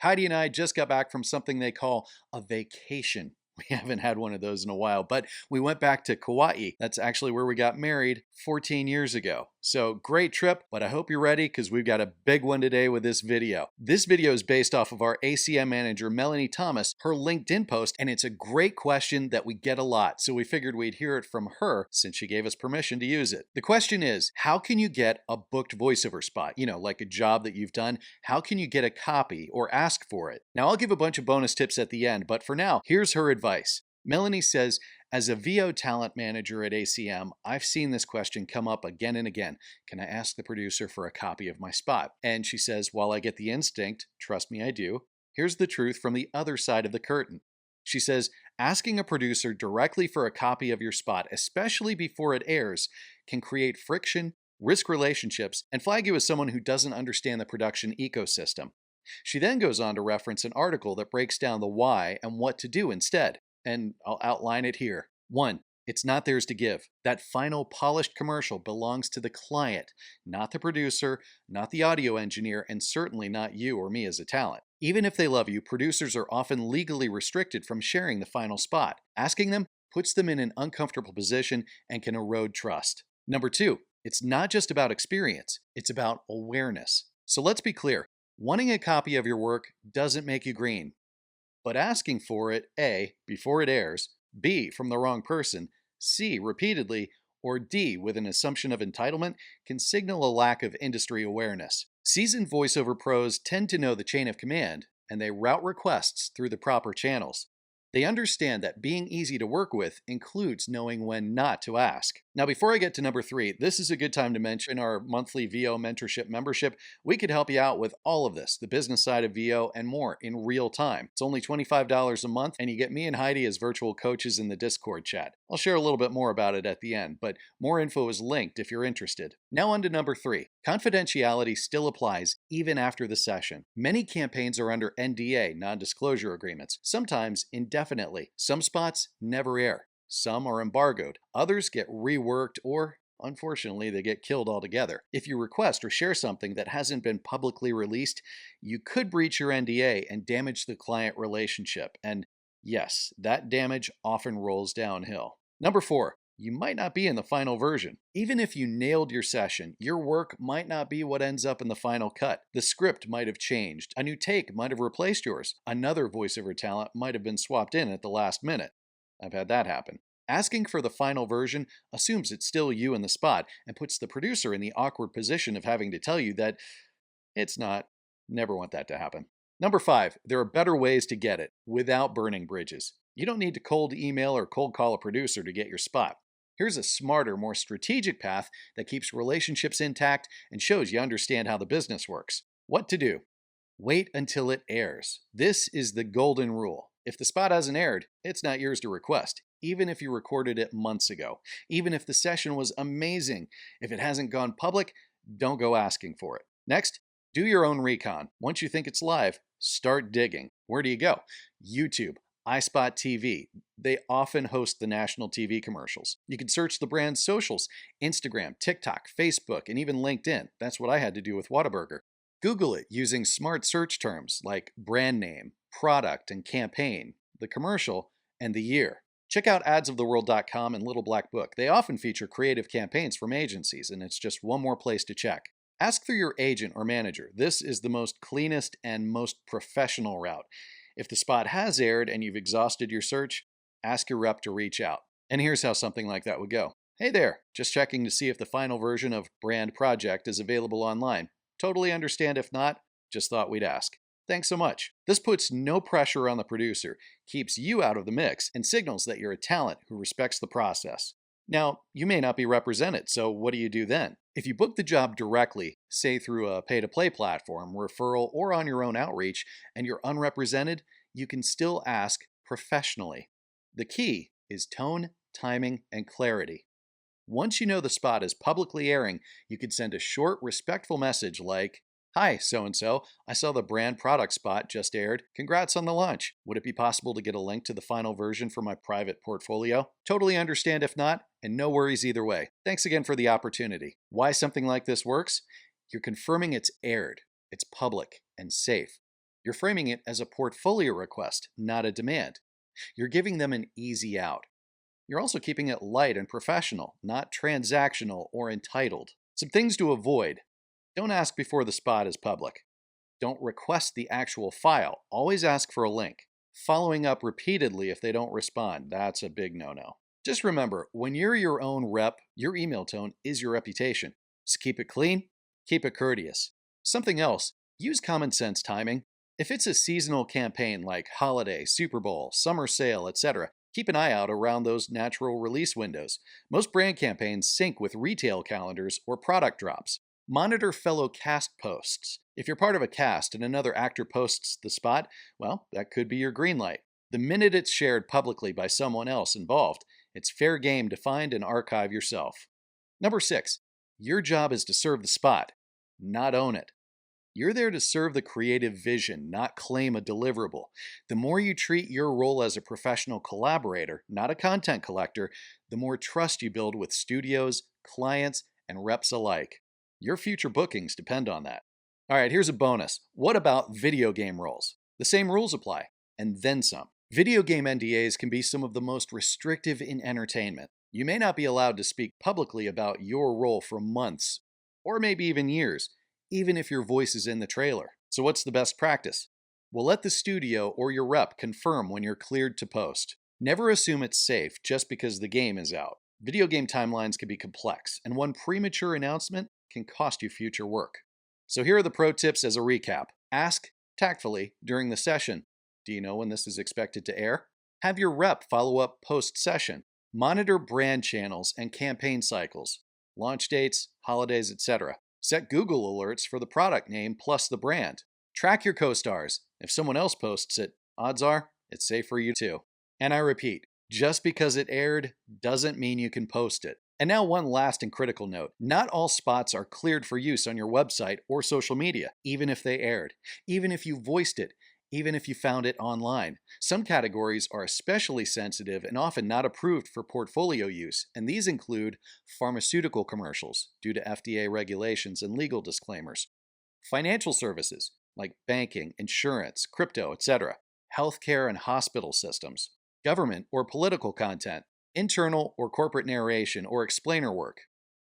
Heidi and I just got back from something they call a vacation. We haven't had one of those in a while, but we went back to Kauai. That's actually where we got married 14 years ago. So great trip, but I hope you're ready because we've got a big one today with this video. This video is based off of our ACM manager, Melanie Thomas, her LinkedIn post, and it's a great question that we get a lot. So we figured we'd hear it from her since she gave us permission to use it. The question is, how can you get a booked voiceover spot? You know, like a job that you've done. How can you get a copy or ask for it? Now, I'll give a bunch of bonus tips at the end, but for now, here's her advice. Melanie says, as a VO talent manager at ACM, I've seen this question come up again and again. Can I ask the producer for a copy of my spot? And she says, while I get the instinct, trust me, I do, here's the truth from the other side of the curtain. She says, asking a producer directly for a copy of your spot, especially before it airs, can create friction, risk relationships, and flag you as someone who doesn't understand the production ecosystem. She then goes on to reference an article that breaks down the why and what to do instead. And I'll outline it here. 1. It's not theirs to give. That final polished commercial belongs to the client, not the producer, not the audio engineer, and certainly not you or me as a talent. Even if they love you, producers are often legally restricted from sharing the final spot. Asking them puts them in an uncomfortable position and can erode trust. Number 2, it's not just about experience, it's about awareness. So let's be clear, wanting a copy of your work doesn't make you green. But asking for it, A, before it airs, B, from the wrong person, C, repeatedly, or D, with an assumption of entitlement, can signal a lack of industry awareness. Seasoned voiceover pros tend to know the chain of command, and they route requests through the proper channels. They understand that being easy to work with includes knowing when not to ask. Now, before I get to number 3, this is a good time to mention our monthly VO mentorship membership. We could help you out with all of this, the business side of VO and more in real time. It's only $25 a month, and you get me and Heidi as virtual coaches in the Discord chat. I'll share a little bit more about it at the end, but more info is linked if you're interested. Now on to number 3. Confidentiality still applies even after the session. Many campaigns are under NDA, non-disclosure agreements, sometimes indefinitely. Some spots never air. Some are embargoed. Others get reworked or, unfortunately, they get killed altogether. If you request or share something that hasn't been publicly released, you could breach your NDA and damage the client relationship. And yes, that damage often rolls downhill. Number 4. You might not be in the final version. Even if you nailed your session, your work might not be what ends up in the final cut. The script might have changed. A new take might have replaced yours. Another voiceover talent might have been swapped in at the last minute. I've had that happen. Asking for the final version assumes it's still you in the spot and puts the producer in the awkward position of having to tell you that it's not. Never want that to happen. Number 5, there are better ways to get it without burning bridges. You don't need to cold email or cold call a producer to get your spot. Here's a smarter, more strategic path that keeps relationships intact and shows you understand how the business works. What to do? Wait until it airs. This is the golden rule. If the spot hasn't aired, it's not yours to request, even if you recorded it months ago. Even if the session was amazing. If it hasn't gone public, don't go asking for it. Next, do your own recon. Once you think it's live, start digging. Where do you go? YouTube, iSpot TV. They often host the national TV commercials. You can search the brand's socials, Instagram, TikTok, Facebook, and even LinkedIn. That's what I had to do with Whataburger. Google it using smart search terms like brand name, product, and campaign, the commercial, and the year. Check out adsoftheworld.com and Little Black Book. They often feature creative campaigns from agencies, and it's just one more place to check. Ask through your agent or manager. This is the most cleanest and most professional route. If the spot has aired and you've exhausted your search, ask your rep to reach out. And here's how something like that would go. Hey there, just checking to see if the final version of Brand Project is available online. Totally understand if not, just thought we'd ask. Thanks so much. This puts no pressure on the producer, keeps you out of the mix, and signals that you're a talent who respects the process. Now, you may not be represented, so what do you do then? If you book the job directly, say through a pay-to-play platform, referral, or on your own outreach, and you're unrepresented, you can still ask professionally. The key is tone, timing, and clarity. Once you know the spot is publicly airing, you can send a short, respectful message like, "Hi, so-and-so. I saw the brand product spot just aired. Congrats on the launch. Would it be possible to get a link to the final version for my private portfolio?" Totally understand if not, and no worries either way. Thanks again for the opportunity. Why something like this works? You're confirming it's aired, it's public, and safe. You're framing it as a portfolio request, not a demand. You're giving them an easy out. You're also keeping it light and professional, not transactional or entitled. Some things to avoid. Don't ask before the spot is public. Don't request the actual file. Always ask for a link. Following up repeatedly if they don't respond, that's a big no-no. Just remember, when you're your own rep, your email tone is your reputation. So keep it clean, keep it courteous. Something else, use common sense timing. If it's a seasonal campaign like holiday, Super Bowl, summer sale, etc., keep an eye out around those natural release windows. Most brand campaigns sync with retail calendars or product drops. Monitor fellow cast posts. If you're part of a cast and another actor posts the spot, well, that could be your green light. The minute it's shared publicly by someone else involved, it's fair game to find and archive yourself. Number 6, your job is to serve the spot, not own it. You're there to serve the creative vision, not claim a deliverable. The more you treat your role as a professional collaborator, not a content collector, the more trust you build with studios, clients, and reps alike. Your future bookings depend on that. All right, here's a bonus. What about video game roles? The same rules apply, and then some. Video game NDAs can be some of the most restrictive in entertainment. You may not be allowed to speak publicly about your role for months, or maybe even years, even if your voice is in the trailer. So what's the best practice? Well, let the studio or your rep confirm when you're cleared to post. Never assume it's safe just because the game is out. Video game timelines can be complex, and one premature announcement can cost you future work. So here are the pro tips as a recap. Ask tactfully during the session. Do you know when this is expected to air? Have your rep follow up post-session. Monitor brand channels and campaign cycles, launch dates, holidays, etc. Set Google alerts for the product name plus the brand. Track your co-stars. If someone else posts it, odds are it's safe for you too. And I repeat, just because it aired doesn't mean you can post it. And now one last and critical note. Not all spots are cleared for use on your website or social media, even if they aired, even if you voiced it, even if you found it online. Some categories are especially sensitive and often not approved for portfolio use, and these include pharmaceutical commercials due to FDA regulations and legal disclaimers, financial services like banking, insurance, crypto, etc., healthcare and hospital systems, government or political content, internal or corporate narration or explainer work,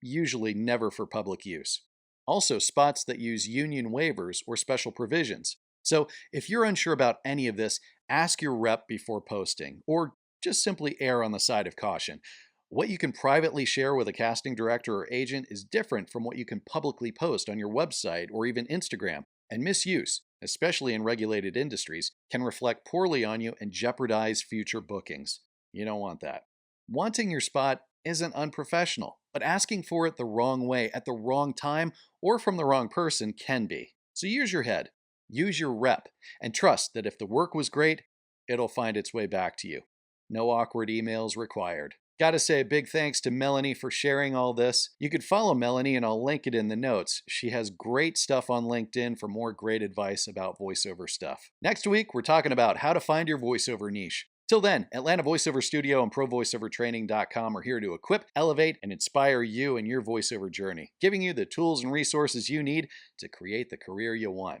usually never for public use. Also, spots that use union waivers or special provisions. So if you're unsure about any of this, ask your rep before posting, or just simply err on the side of caution. What you can privately share with a casting director or agent is different from what you can publicly post on your website or even Instagram, and misuse, especially in regulated industries, can reflect poorly on you and jeopardize future bookings. You don't want that. Wanting your spot isn't unprofessional, but asking for it the wrong way at the wrong time or from the wrong person can be. So use your head. Use your rep, and trust that if the work was great, it'll find its way back to you. No awkward emails required. Gotta say a big thanks to Melanie for sharing all this. You could follow Melanie and I'll link it in the notes. She has great stuff on LinkedIn for more great advice about voiceover stuff. Next week, we're talking about how to find your voiceover niche. Till then, Atlanta Voiceover Studio and ProVoiceOverTraining.com are here to equip, elevate, and inspire you in your voiceover journey, giving you the tools and resources you need to create the career you want.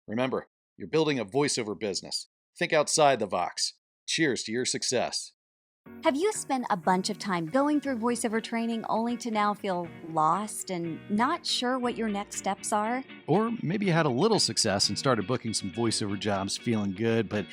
Remember, you're building a voiceover business. Think outside the box. Cheers to your success. Have you spent a bunch of time going through voiceover training only to now feel lost and not sure what your next steps are? Or maybe you had a little success and started booking some voiceover jobs feeling good, but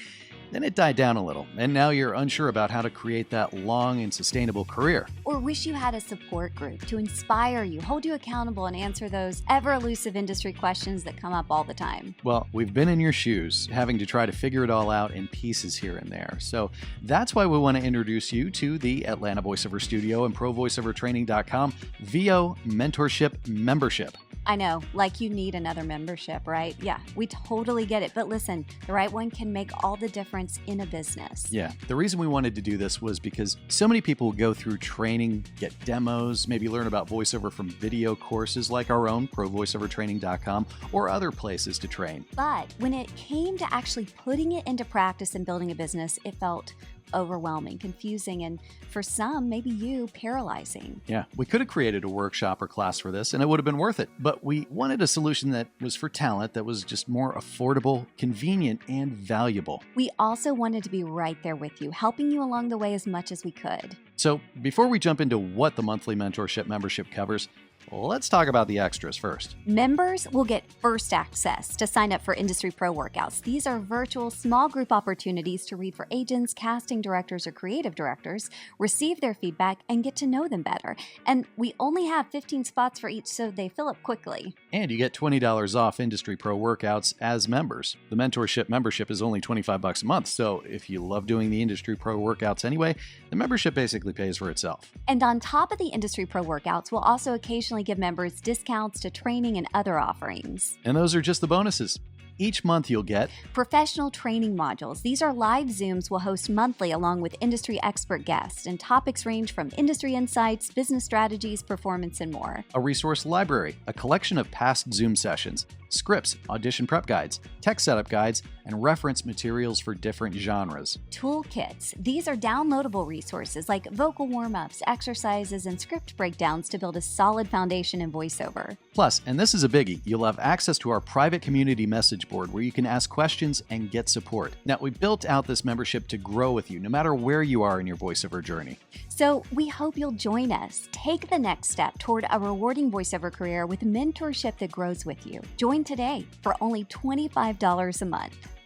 then it died down a little, and now you're unsure about how to create that long and sustainable career. Or wish you had a support group to inspire you, hold you accountable, and answer those ever-elusive industry questions that come up all the time. Well, we've been in your shoes, having to try to figure it all out in pieces here and there. So that's why we want to introduce you to the Atlanta Voiceover Studio and ProVoiceOverTraining.com VO Mentorship Membership. I know, like you need another membership, right? Yeah, we totally get it. But listen, the right one can make all the difference in a business. Yeah, the reason we wanted to do this was because so many people go through training, get demos, maybe learn about voiceover from video courses like our own, ProVoiceOverTraining.com, or other places to train. But when it came to actually putting it into practice and building a business, it felt overwhelming, confusing, and for some, maybe you, paralyzing. Yeah, we could have created a workshop or class for this and it would have been worth it, but we wanted a solution that was for talent, that was just more affordable, convenient, and valuable. We also wanted to be right there with you, helping you along the way as much as we could. So before we jump into what the monthly mentorship membership covers, let's talk about the extras first. Members will get first access to sign up for Industry Pro workouts. These are virtual small group opportunities to read for agents, casting directors, or creative directors, receive their feedback, and get to know them better. And we only have 15 spots for each, so they fill up quickly. And you get $20 off Industry Pro workouts as members. The mentorship membership is only $25 a month, so if you love doing the Industry Pro workouts anyway, the membership basically pays for itself. And on top of the Industry Pro workouts, we'll also occasionally give members discounts to training and other offerings. And those are just the bonuses. Each month you'll get professional training modules. These are live Zooms we'll host monthly along with industry expert guests, and topics range from industry insights, business strategies, performance, and more. A resource library, a collection of past Zoom sessions, scripts, audition prep guides, tech setup guides, and reference materials for different genres. Toolkits. These are downloadable resources like vocal warm-ups, exercises, and script breakdowns to build a solid foundation in voiceover. Plus, and this is a biggie, you'll have access to our private community message board where you can ask questions and get support. Now, we built out this membership to grow with you no matter where you are in your voiceover journey. So we hope you'll join us. Take the next step toward a rewarding voiceover career with mentorship that grows with you. Join today for only $25 a month.